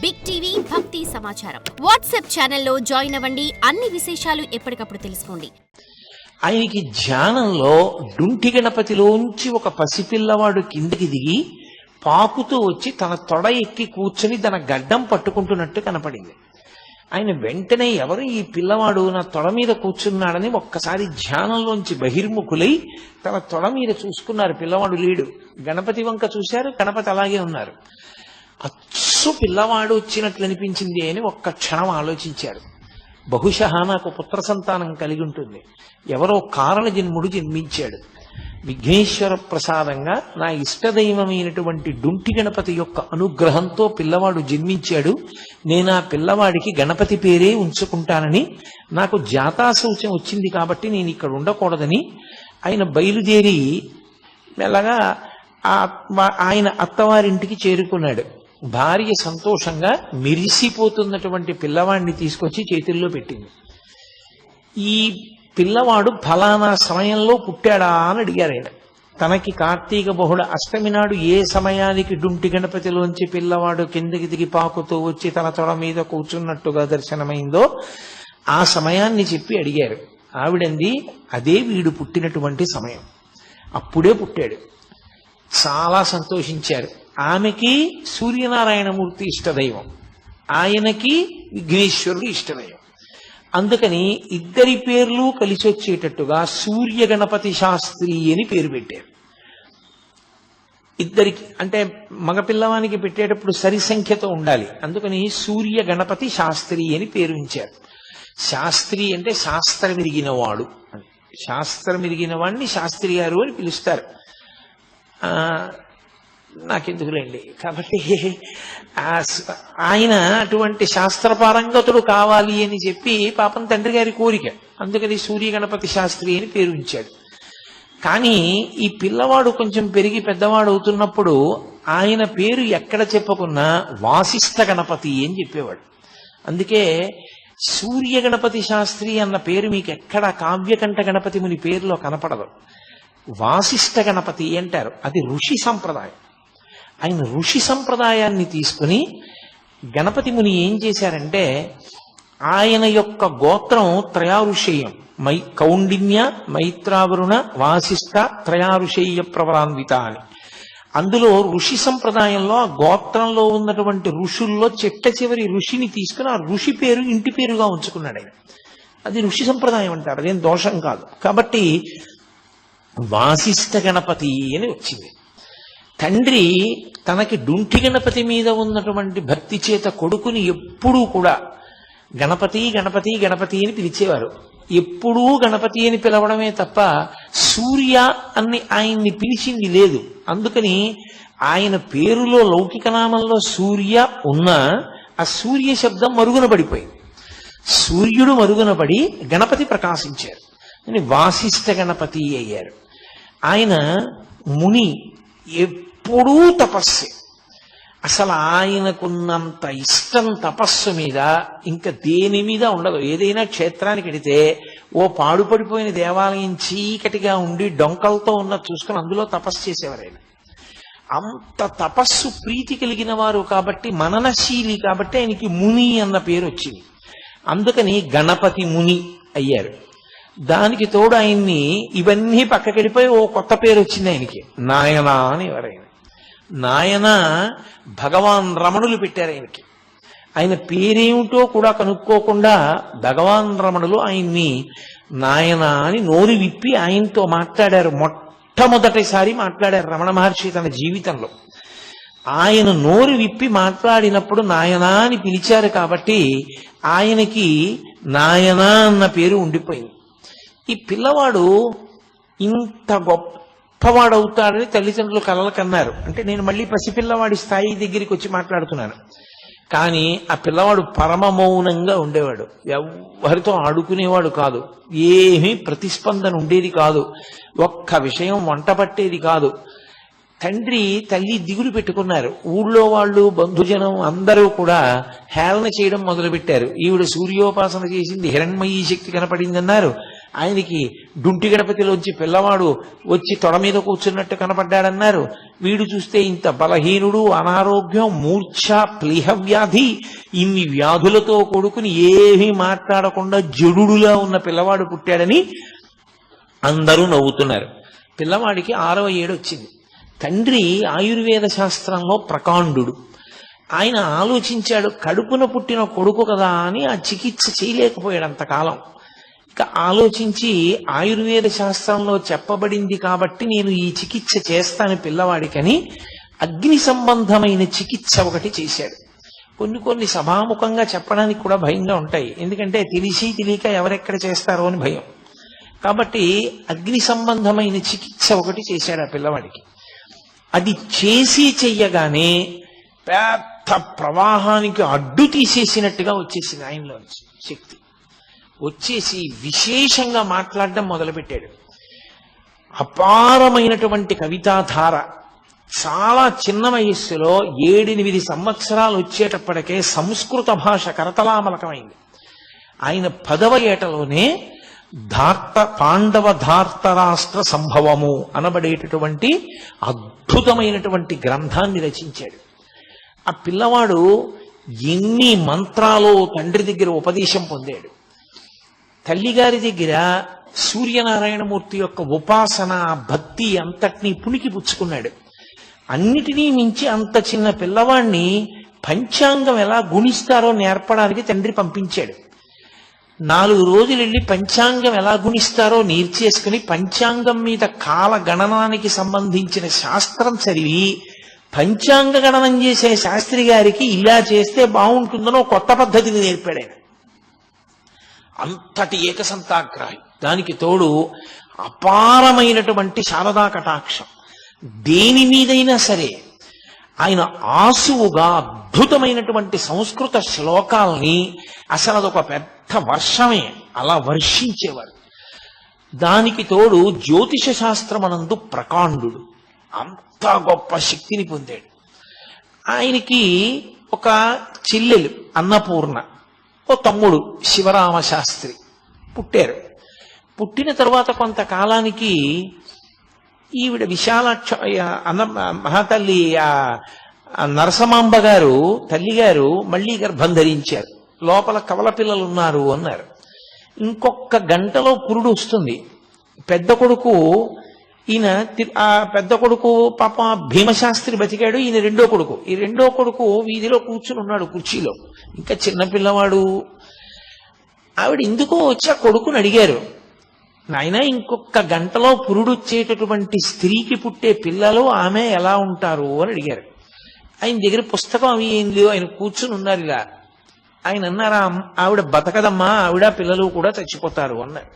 Big TV భక్తి సమాచారం WhatsApp ఛానల్లో జాయిన్ అవ్వండి. అన్ని విశేషాలు ఎప్పటికప్పుడు తెలుసుకోండి. ఆయనకి ధ్యానంలో డుంటి గణపతిలోంచి ఒక పసిపిల్లవాడు కిందికి దిగి పాకుతూ వచ్చి తన తొడ ఎక్కి కూర్చొని తన గడ్డం పట్టుకుంటున్నట్టు కనపడింది. ఆయన వెంటనే ఎవరు ఈ పిల్లవాడు నా తొడ మీద కూర్చున్నాడని ఒక్కసారి ధ్యానంలోంచి బహిర్ముఖులై తన తొడ మీద చూసుకున్నారు. పిల్లవాడు లేడు. గణపతి వంక చూశారు. గణపతి అలాగే ఉన్నారు. అచ్చు పిల్లవాడు వచ్చినట్లు అనిపించింది అని ఒక్క క్షణం ఆలోచించారు. బహుశः నాకు పుత్ర సంతానం కలిగి ఉంటుంది, ఎవరో కారణ జన్ముడు జన్మించాడు, విఘ్నేశ్వర ప్రసాదంగా నా ఇష్టదైవమైనటువంటి డుంటి గణపతి యొక్క అనుగ్రహంతో పిల్లవాడు జన్మించాడు, నేను ఆ పిల్లవాడికి గణపతి పేరే ఉంచుకుంటానని నాకు జాతాశౌచం వచ్చింది కాబట్టి నేను ఇక్కడ ఉండకూడదని ఆయన బయలుదేరి మెల్లగా ఆయన అత్తవారింటికి చేరుకున్నాడు. భార్య సంతోషంగా మిరిసిపోతున్నటువంటి పిల్లవాడిని తీసుకొచ్చి చేతుల్లో పెట్టింది. ఈ పిల్లవాడు ఫలానా సమయంలో పుట్టాడా అని అడిగారు ఆయన. తనకి కార్తీక బహుళ అష్టమి నాడు ఏ సమయానికి డుంటి గణపతిలోంచి పిల్లవాడు కిందికి దిగి పాకుతూ వచ్చి తన తొడ మీద కూర్చున్నట్టుగా దర్శనమైందో ఆ సమయాన్ని చెప్పి అడిగారు. ఆవిడంది, అదే వీడు పుట్టినటువంటి సమయం, అప్పుడే పుట్టాడు. చాలా సంతోషించారు. ఆమెకి సూర్యనారాయణమూర్తి ఇష్టదైవం, ఆయనకి విఘ్నేశ్వరుడు ఇష్టదైవం. అందుకని ఇద్దరి పేర్లు కలిసి వచ్చేటట్టుగా సూర్య గణపతి శాస్త్రి అని పేరు పెట్టారు. ఇద్దరికి అంటే మగపిల్లవానికి పెట్టేటప్పుడు సరి సంఖ్యతో ఉండాలి. అందుకని సూర్య గణపతి శాస్త్రి అని పేరు ఉంచారు. శాస్త్రి అంటే శాస్త్రం ఎరిగిన వాడు అని. శాస్త్రం ఎరిగిన వాడిని శాస్త్రి గారు అని పిలుస్తారు. నాకెందుకులేండి. కాబట్టి ఆయన అటువంటి శాస్త్రపారంగతుడు కావాలి అని చెప్పి పాపం తండ్రి గారి కోరిక, అందుకని సూర్య గణపతి శాస్త్రి అని పేరు ఉంచాడు. కానీ ఈ పిల్లవాడు కొంచెం పెరిగి పెద్దవాడు అవుతున్నప్పుడు ఆయన పేరు ఎక్కడ చెప్పుకున్నా వాసిష్ఠ గణపతి అని చెప్పేవాడు. అందుకే సూర్య గణపతి శాస్త్రి అన్న పేరు మీకు ఎక్కడ కావ్యకంఠ గణపతి ముని పేరులో కనపడదు. వాసిష్ఠ గణపతి అంటారు. అది ఋషి సంప్రదాయం. ఆయన ఋషి సంప్రదాయాన్ని తీసుకుని గణపతి ముని ఏం చేశారంటే, ఆయన యొక్క గోత్రం త్రయారుషేయం, కౌండిన్య మైత్రావరుణ వాసిష్ఠ త్రయారుషేయ ప్రవరాన్విత అని. అందులో ఋషి సంప్రదాయంలో ఆ గోత్రంలో ఉన్నటువంటి ఋషుల్లో చిట్ట చివరి ఋషిని తీసుకుని ఆ ఋషి పేరు ఇంటి పేరుగా ఉంచుకున్నాడు ఆయన. అది ఋషి సంప్రదాయం అంటారు, అదేం దోషం కాదు. కాబట్టి వాసిష్ఠ గణపతి అని వచ్చింది. తండ్రి తనకి డుంటి గణపతి మీద ఉన్నటువంటి భక్తి చేత కొడుకుని ఎప్పుడూ కూడా గణపతి గణపతి గణపతి అని పిలిచేవారు. ఎప్పుడూ గణపతి అని పిలవడమే తప్ప సూర్య అని ఆయన్ని పిలిచింది లేదు. అందుకని ఆయన పేరులో లౌకిక నామంలో సూర్య ఉన్నా ఆ సూర్య శబ్దం మరుగున పడిపోయింది. సూర్యుడు మరుగున పడి గణపతి ప్రకాశించారు అని వాసిష్ఠ గణపతి అయ్యారు. ఆయన ముని, ఎప్పుడూ తపస్సే. అసలు ఆయనకున్నంత ఇష్టం తపస్సు మీద ఇంకా దేని మీద ఉండదు. ఏదైనా క్షేత్రానికి వెడితే ఓ పాడుపడిపోయిన దేవాలయం చీకటిగా ఉండి డొంకలతో ఉన్న చూసుకుని అందులో తపస్సు చేసేవారు ఆయన. అంత తపస్సు ప్రీతి కలిగిన వారు కాబట్టి, మననశీలి కాబట్టి ఆయనకి ముని అన్న పేరు వచ్చింది. అందుకని గణపతి ముని అయ్యారు. దానికి తోడు ఆయన్ని ఇవన్నీ పక్కకెడిపోయి ఓ కొత్త పేరు వచ్చింది ఆయనకి, నాయన అని. ఎవరైనా నాయన భగవాన్ రమణులు పెట్టారు ఆయనకి. ఆయన పేరేమిటో కూడా కనుక్కోకుండా భగవాన్ రమణులు ఆయన్ని నాయన అని నోరు విప్పి ఆయనతో మాట్లాడారు. మొట్టమొదటిసారి మాట్లాడారు రమణ మహర్షి తన జీవితంలో. ఆయన నోరు విప్పి మాట్లాడినప్పుడు నాయనా అని పిలిచారు కాబట్టి ఆయనకి నాయన అన్న పేరు ఉండిపోయింది. ఈ పిల్లవాడు ఇంత గొప్పవాడవుతాడని తల్లిదండ్రులు కలలు కన్నారు. అంటే నేను మళ్ళీ పసిపిల్లవాడి స్థాయి దగ్గరికి వచ్చి మాట్లాడుతున్నాను. కానీ ఆ పిల్లవాడు పరమ మౌనంగా ఉండేవాడు. ఎవరితో ఆడుకునేవాడు కాదు. ఏమీ ప్రతిస్పందన ఉండేది కాదు. ఒక్క విషయం వంట పట్టేది కాదు. తండ్రి తల్లి దిగులు పెట్టుకున్నారు. ఊళ్ళో వాళ్ళు బంధుజనం అందరూ కూడా హేళన చేయడం మొదలుపెట్టారు. ఈవిడ సూర్యోపాసన చేసింది, హిరణ్మయీ శక్తి కనపడిందన్నారు. ఆయనకి డుంటి గణపతిలోంచి పిల్లవాడు వచ్చి తొడ మీద కూర్చున్నట్టు కనపడ్డాడన్నారు. వీడు చూస్తే ఇంత బలహీనుడు, అనారోగ్యం, మూర్ఛ, ప్లీహ వ్యాధి, ఇన్ని వ్యాధులతో కొడుకుని ఏమీ మాట్లాడకుండా జడుడులా ఉన్న పిల్లవాడు పుట్టాడని అందరూ నవ్వుతున్నారు. పిల్లవాడికి 6వ ఏడు వచ్చింది. తండ్రి ఆయుర్వేద శాస్త్రంలో ప్రకాండు. ఆయన ఆలోచించాడు, కడుపున పుట్టిన కొడుకు కదా అని ఆ చికిత్స చేయలేకపోయాడు అంతకాలం. ఇక ఆలోచించి ఆయుర్వేద శాస్త్రంలో చెప్పబడింది కాబట్టి నేను ఈ చికిత్స చేస్తాను పిల్లవాడికని అగ్ని సంబంధమైన చికిత్స ఒకటి చేశాడు. కొన్ని సభాముఖంగా చెప్పడానికి కూడా భయంగా ఉంటాయి, ఎందుకంటే తెలిసి తెలియక ఎవరెక్కడ చేస్తారో అని భయం. కాబట్టి అగ్ని సంబంధమైన చికిత్స ఒకటి చేశాడు ఆ పిల్లవాడికి. అది చేసి చెయ్యగానే పెద్ద ప్రవాహానికి అడ్డు తీసేసినట్టుగా వచ్చేసింది ఆయనలో శక్తి. వచ్చేసి విశేషంగా మాట్లాడడం మొదలుపెట్టాడు. అపారమైనటువంటి కవితాధార. చాలా చిన్న వయస్సులో 7-8 సంవత్సరాలు వచ్చేటప్పటికే సంస్కృత భాష కరతలామలకమైంది. ఆయన 10వ ఏటలోనే పాండవ ధార్తరాష్ట్ర సంభవము అనబడేటటువంటి అద్భుతమైనటువంటి గ్రంథాన్ని రచించాడు. ఆ పిల్లవాడు ఎన్ని మంత్రాలు తండ్రి దగ్గర ఉపదేశం పొందాడు. తల్లిగారి దగ్గర సూర్యనారాయణమూర్తి యొక్క ఉపాసన, భక్తి అంతటినీ పుణికి పుచ్చుకున్నాడు. అన్నిటినీ మించి అంత చిన్న పిల్లవాడిని పంచాంగం ఎలా గుణిస్తారో నేర్పడానికి తండ్రి పంపించాడు. 4 రోజులు వెళ్ళి పంచాంగం ఎలా గుణిస్తారో నేర్చేసుకుని పంచాంగం మీద కాల గణనానికి సంబంధించిన శాస్త్రం చదివి పంచాంగ గణనం చేసే శాస్త్రి గారికి ఇలా చేస్తే బాగుంటుందనో కొత్త పద్ధతిని నేర్పాడు ఆయన. అంతటి ఏకసంతాగ్రాహి. దానికి తోడు అపారమైనటువంటి శారదా కటాక్షం. దేని మీదైనా సరే ఆయన ఆసువుగా అద్భుతమైనటువంటి సంస్కృత శ్లోకాల్ని అసలు అదొక పెద్ద వర్షమే అలా వర్షించేవారు. దానికి తోడు జ్యోతిష శాస్త్రమనందు ప్రకాండు. అంత గొప్ప శక్తిని పొందాడు. ఆయనకి ఒక చెల్లెలు అన్నపూర్ణ, ఓ తమ్ముడు శివరామశాస్త్రి పుట్టారు. పుట్టిన తరువాత కొంతకాలానికి ఈవిడ విశాలాక్ష మహాతల్లి నరసమాంబ గారు తల్లిగారు మళ్ళీ గర్భం ధరించారు. లోపల కవల పిల్లలు ఉన్నారు అన్నారు. ఇంకొక గంటలో పురుడు వస్తుంది. పెద్ద కొడుకు ఈయన ఆ పెద్ద కొడుకు పాప భీమశాస్త్రి బతికాడు. ఈయన రెండో కొడుకు. ఈ రెండో కొడుకు వీధిలో కూర్చుని ఉన్నాడు కుర్చీలో, ఇంకా చిన్నపిల్లవాడు. ఆవిడ ఎందుకో వచ్చి ఆ కొడుకుని అడిగారు, నాయన ఇంకొక గంటలో పురుడు వచ్చేటటువంటి స్త్రీకి పుట్టే పిల్లలు ఆమె ఎలా ఉంటారు అని అడిగారు. ఆయన దగ్గర పుస్తకం అవి ఏం లేవు, ఆయన కూర్చుని ఉన్నారు ఇలా. ఆయన అన్నారా, ఆవిడ బతకదమ్మా, ఆవిడ పిల్లలు కూడా చచ్చిపోతారు అన్నారు.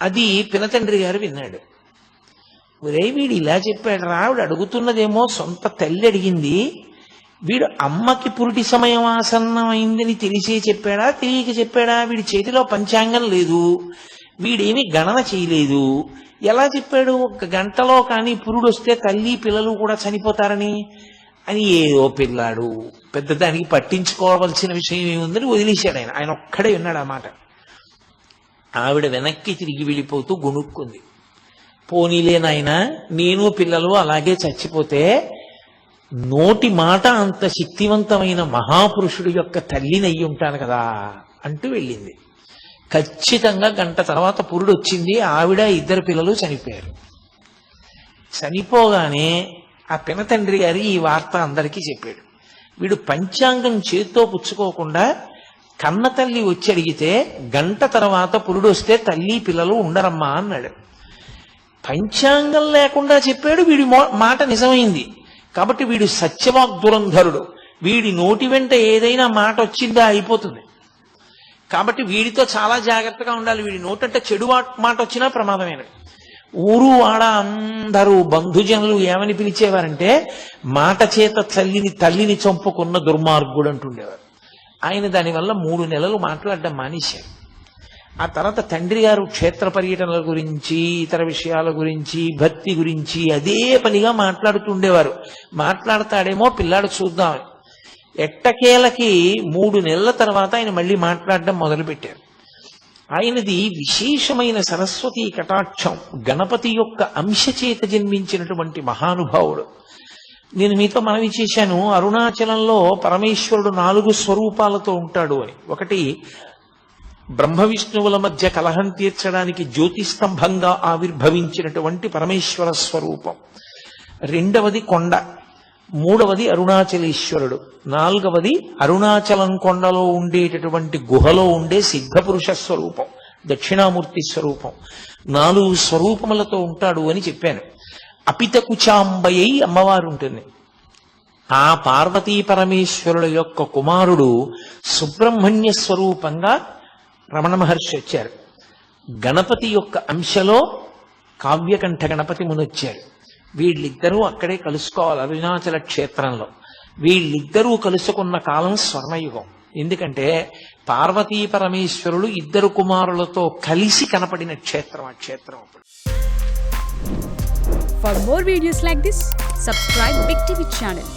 అది పినతండ్రి గారు విన్నాడు. ఒరే వీడు ఇలా చెప్పాడు రా, ఆవిడ అడుగుతున్నదేమో సొంత తల్లి అడిగింది, వీడు అమ్మకి పురుటి సమయం ఆసన్నమైందని తెలిసే చెప్పాడా తెలియక చెప్పాడా? వీడి చేతిలో పంచాంగం లేదు, వీడేమి గణన చేయలేదు, ఎలా చెప్పాడు ఒక గంటలో కానీ పురుడు వస్తే తల్లి పిల్లలు కూడా చనిపోతారని? అని ఏదో పిల్లాడు, పెద్ద దానికి పట్టించుకోవాల్సిన విషయం ఏముందని వదిలేశాడు ఆయన. ఆయన ఒక్కడే విన్నాడు ఆ మాట. ఆవిడ వెనక్కి తిరిగి వెళ్ళిపోతూ గుణుక్కుంది. పోనీలే నాయన, నేను పిల్లలు అలాగే చచ్చిపోతే నోటి మాట అంత శక్తివంతమైన మహాపురుషుడు యొక్క తల్లిని అయ్యి ఉంటాను కదా అంటూ వెళ్ళింది. ఖచ్చితంగా గంట తర్వాత పురుడు వచ్చింది. ఆవిడ 2 పిల్లలు చనిపోయారు. చనిపోగానే ఆ పినతండ్రి గారి ఈ వార్త అందరికీ చెప్పాడు. వీడు పంచాంగం చేత్తో పుచ్చుకోకుండా కన్న తల్లి వచ్చి అడిగితే గంట తర్వాత పురుడు వస్తే తల్లి పిల్లలు ఉండరమ్మా అన్నాడు. పంచాంగం లేకుండా చెప్పాడు. వీడి మాట నిజమైంది కాబట్టి వీడు సత్యవాగ్దురంధరుడు. వీడి నోటి వెంట ఏదైనా మాట వచ్చిందా అయిపోతుంది. కాబట్టి వీడితో చాలా జాగ్రత్తగా ఉండాలి. వీడి నోటంటే చెడు మాట వచ్చినా ప్రమాదమేనది. ఊరు వాడ అందరూ బంధుజనులు ఏమని పిలిచేవారంటే మాట చేత తల్లిని చంపుకున్న దుర్మార్గుడు అంటుండేవారు. ఆయన దానివల్ల 3 నెలలు మాట్లాడడం మానేశారు. ఆ తర్వాత తండ్రి గారు క్షేత్ర పర్యటనల గురించి, ఇతర విషయాల గురించి, భక్తి గురించి అదే పనిగా మాట్లాడుతుండేవారు. మాట్లాడతాడేమో పిల్లాడు చూద్దామని. ఎట్టకేలకి 3 నెలల తర్వాత ఆయన మళ్ళీ మాట్లాడడం మొదలుపెట్టారు. ఆయనది విశేషమైన సరస్వతీ కటాక్షం. గణపతి యొక్క అంశ చేత జన్మించినటువంటి మహానుభావుడు. నేను మీతో మనవి చేశాను, అరుణాచలంలో పరమేశ్వరుడు 4 స్వరూపాలతో ఉంటాడు అని. ఒకటి, బ్రహ్మ విష్ణువుల మధ్య కలహం తీర్చడానికి జ్యోతిస్తంభంగా ఆవిర్భవించినటువంటి పరమేశ్వర స్వరూపం. రెండవది కొండ. మూడవది అరుణాచలేశ్వరుడు. నాలుగవది అరుణాచలం కొండలో ఉండేటటువంటి గుహలో ఉండే సిద్ధపురుష స్వరూపం, దక్షిణామూర్తి స్వరూపం. 4 స్వరూపములతో ఉంటాడు అని చెప్పాను. అపితకుచాంబయ్యి అమ్మవారు ఉంటుంది. ఆ పార్వతీ పరమేశ్వరుల యొక్క కుమారుడు సుబ్రహ్మణ్య స్వరూపంగా రమణ మహర్షి వచ్చారు. గణపతి యొక్క అంశలో కావ్యకంఠ గణపతి మునొచ్చారు. వీళ్ళిద్దరూ అక్కడే కలుసుకోవాలి అరుణాచల క్షేత్రంలో. వీళ్ళిద్దరూ కలుసుకున్న కాలం స్వర్ణయుగం. ఎందుకంటే పార్వతీ పరమేశ్వరులు 2 కుమారులతో కలిసి కనపడిన క్షేత్రం ఆ క్షేత్రం. For more videos like this, subscribe Big TV channel.